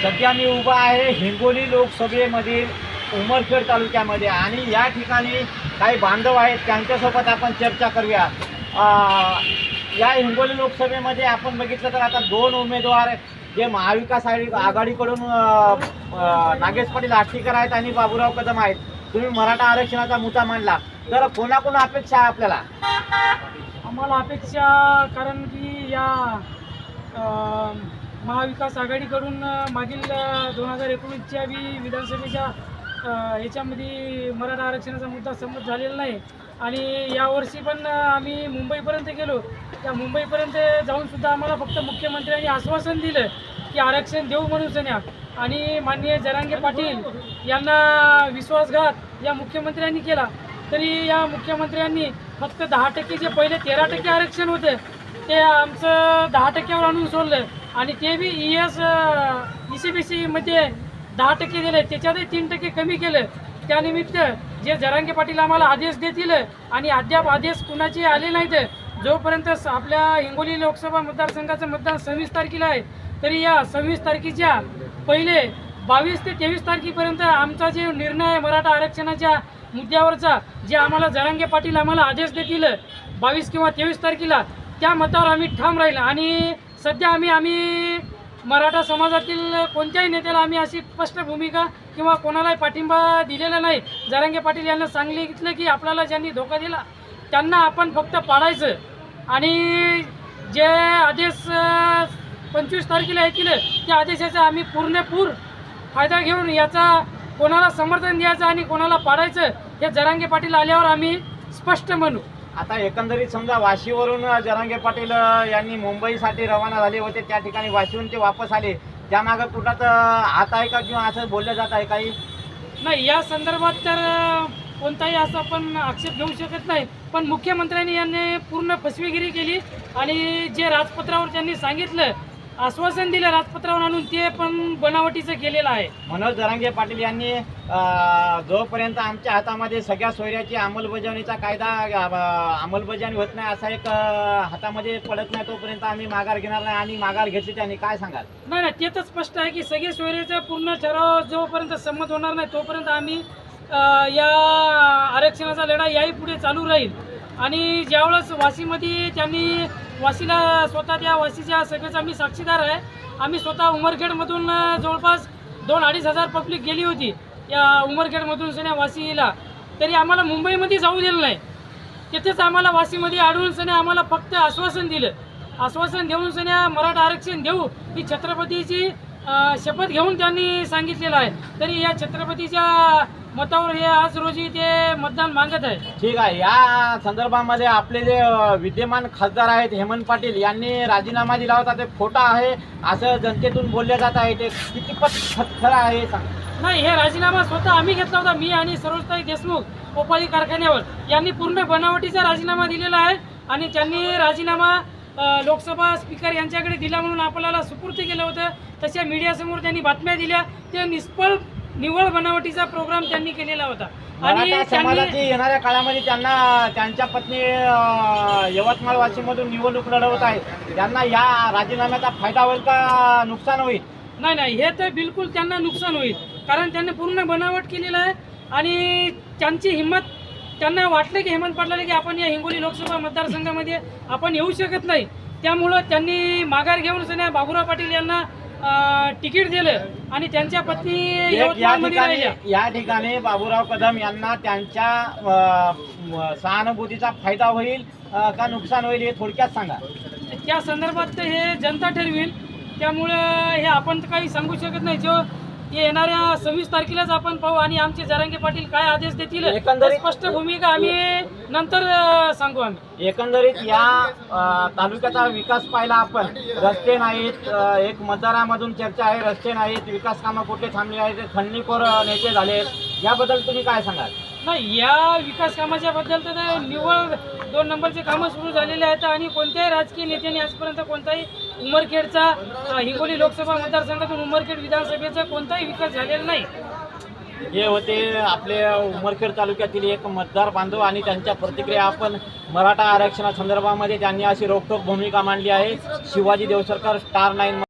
सध्या मी उभा आहे हिंगोली लोकसभेमधील उमरखेड तालुक्यामध्ये आणि या ठिकाणी काही बांधव आहेत त्यांच्यासोबत आपण चर्चा करूया। या हिंगोली लोकसभेमध्ये आपण बघितलं तर आता दोन उमेदवार जे महाविकास आघाडीकडून नागेश पाटील आष्टीकर आहेत आणि बाबूराव कदम आहेत। तुम्ही मराठा आरक्षणाचा मुद्दा मांडला तर कोणाकोण अपेक्षा आहे आपल्याला? आम्हाला अपेक्षा कारण की या महाविकास आघाडीकडून मागील 2019च्या विधानसभेच्या याच्यामध्ये मराठा आरक्षणाचा मुद्दा संमत झालेला नाही आणि यावर्षी पण आम्ही मुंबईपर्यंत गेलो। त्या मुंबईपर्यंत जाऊनसुद्धा आम्हाला फक्त मुख्यमंत्र्यांनी आश्वासन दिलं की आरक्षण देऊ म्हणून सन्या आणि माननीय जरांगे पाटील यांना विश्वासघात या मुख्यमंत्र्यांनी केला। तरी या मुख्यमंत्र्यांनी फक्त 10% जे पहिले 13% आरक्षण होते ते आमचं 10%वर आणून सोडलं आणि ते बी ECBCमध्ये 10% दिले, त्याच्यातही 3% कमी केलं। त्यानिमित्त जे जरांगे पाटील आम्हाला आदेश देतील आणि अद्याप आदेश कुणाचे आले नाहीत। जोपर्यंत आपल्या हिंगोली लोकसभा मतदारसंघाचं मतदान 26 तारखेला आहे तरी या 26 तारखेच्या पहिले 22 ते 23 तारखेपर्यंत आमचा जे निर्णय आहे मराठा आरक्षणाच्या मुद्द्यावरचा जे आम्हाला जरांगे पाटील आम्हाला आदेश देतील 22 किंवा 23 तारखेला त्या मतावर आम्ही ठाम राहील। आणि सध्या आम्ही मराठा समाजातील कोणत्याही नेत्याला आम्ही अशी स्पष्ट भूमिका किंवा कोणालाही पाठिंबा दिलेला नाही। जरांगे पाटील यांना सांगितलं की आपल्याला ज्यांनी धोका दिला त्यांना आपण फक्त पाडायचं आणि जे आदेश 25 तारखेला येतील त्या आदेशाचा आम्ही पूर्णपूर फायदा घेऊन याचा कोणाला समर्थन द्यायचं आणि कोणाला पाडायचं हे जरांगे पाटील आल्यावर आम्ही स्पष्ट म्हणू। आता एकंदरीत समजा वाशीवरून जरांगे पाटील यांनी मुंबईसाठी रवाना झाले होते, त्या ठिकाणी वाशीहून ते वापस आले, त्यामागं कुठात हात आहे का किंवा असं बोललं जात आहे काही? नाही, या संदर्भात तर कोणताही असं आपण आक्षेप घेऊ शकत नाही। पण मुख्यमंत्र्यांनी यांनी पूर्ण फसवेगिरी केली आणि जे राजपत्रावर त्यांनी सांगितलं आश्वासन दिलं राजपत्रावर आणून ते पण बनावटीचं केलेलं आहे। मनोज जरांगे पाटील यांनी जोपर्यंत आमच्या हातामध्ये सगळ्या सोयऱ्याची अंमलबजावणीचा कायदा अंमलबजावणी होत नाही असा एक हातामध्ये पडत नाही तोपर्यंत आम्ही माघार घेणार नाही आणि माघार घेतली त्यांनी काय सांगाल? नाही, ते तर स्पष्ट आहे की सगळे सोयऱ्याचा पूर्ण ठराव जोपर्यंत संमत होणार नाही तोपर्यंत आम्ही या आरक्षणाचा लढा याही पुढे चालू राहील। आणि ज्यावेळेस वाशीमध्ये त्यांनी वाशीला स्वतः त्या वाशीच्या सगळेच आम्ही साक्षीदार आहे। आम्ही स्वतः उमरखेडमधून जवळपास 2-2.5 हजार पब्लिक गेली होती या उमरखेडमधून सन्या वाशीला, तरी आम्हाला मुंबईमध्ये जाऊ दिलं नाही। तिथेच आम्हाला वाशीमध्ये अडवून सन्या आम्हाला फक्त आश्वासन दिलं। आश्वासन देऊन सन्या मराठा आरक्षण देऊ ही छत्रपतीची शपथ घेऊन त्यांनी सांगितलेलं आहे। तरी या छत्रपतीच्या मतावर हे आज रोजी ते मतदान मागत आहे। ठीक आहे, या संदर्भामध्ये आपले जे विद्यमान खासदार आहेत हेमंत पाटील यांनी राजीनामा दिला होता, ते खोटा आहे असं जनतेतून बोलले जात आहे, ते कितीपत खरं आहे सांग? नाही, हे राजीनामा स्वतः आम्ही घेतला होता, मी आणि सरोजताई देशमुख पोपाली कारखान्यावर। यांनी पूर्ण बनावटीचा राजीनामा दिलेला आहे आणि त्यांनी राजीनामा लोकसभा स्पीकर यांच्याकडे दिला म्हणून आपल्याला सुपूर्द केलं होतं। तशा मीडियासमोर त्यांनी बातम्या दिल्या, ते निव्वळ बनावटीचा प्रोग्राम त्यांनी केलेला होता। आणि समाजाची येणाऱ्या काळामध्ये त्यांना त्यांच्या पत्नी यवतमाळ वाशीमधून निवडणूक लढवत आहे, त्यांना या राजीनाम्याचा फायदा होईल का नुकसान होईल? नाही, हे तर बिलकुल त्यांना नुकसान होईल, कारण त्यांनी पूर्ण बनावट केलेलं आहे आणि त्यांची हिंमत त्यांना वाटलं की हेमंत पाटलाला की आपण या हिंगोली लोकसभा मतदारसंघामध्ये आपण येऊ शकत नाही, त्यामुळं त्यांनी माघार घेऊन सन्या बाबूराव पाटील यांना तिकीट दिलं आणि त्यांच्या पत्नी या ठिकाणी बाबूराव कदम यांना त्यांच्या सहानुभूतीचा फायदा होईल का नुकसान होईल हे थोडक्यात सांगा। त्या संदर्भात हे जनता ठरवेल, त्यामुळं हे आपण काही सांगू शकत नाही। जो येणाऱ्या 26 तारखेलाच आपण पाहू आणि आमचे जरांगे पाटील काय आदेश देतील एकंदरीत स्पष्ट भूमिका आम्ही नंतर सांगू। आम्ही एकंदरीत या तालुक्याचा विकास पाहिला आपण, रस्ते नाहीत, एक मतदारामधून चर्चा आहे रस्ते नाहीत, विकास कामं कुठे थांबली आहेत, खंडणीखोर नेते झाले, याबद्दल तुम्ही काय सांगाल? नाही, या विकास कामाच्या बद्दल तर निव्वळ 2 नंबरचे कामं सुरू झालेले आहेत आणि कोणत्याही राजकीय नेत्यांनी आजपर्यंत कोणताही उमरखेडचा हिंगोली लोकसभा मतदारसंघातून उमरखेड विधानसभेचा कोणताही विकास झालेला नाही। हे होते आपले उमरखेड तालुक्यातील एक मतदार बांधव आणि त्यांच्या प्रतिक्रिया आपण मराठा आरक्षणासंदर्भामध्ये त्यांनी अशी रोखठोक भूमिका मांडली आहे। शिवाजी देवसरकर, स्टार 9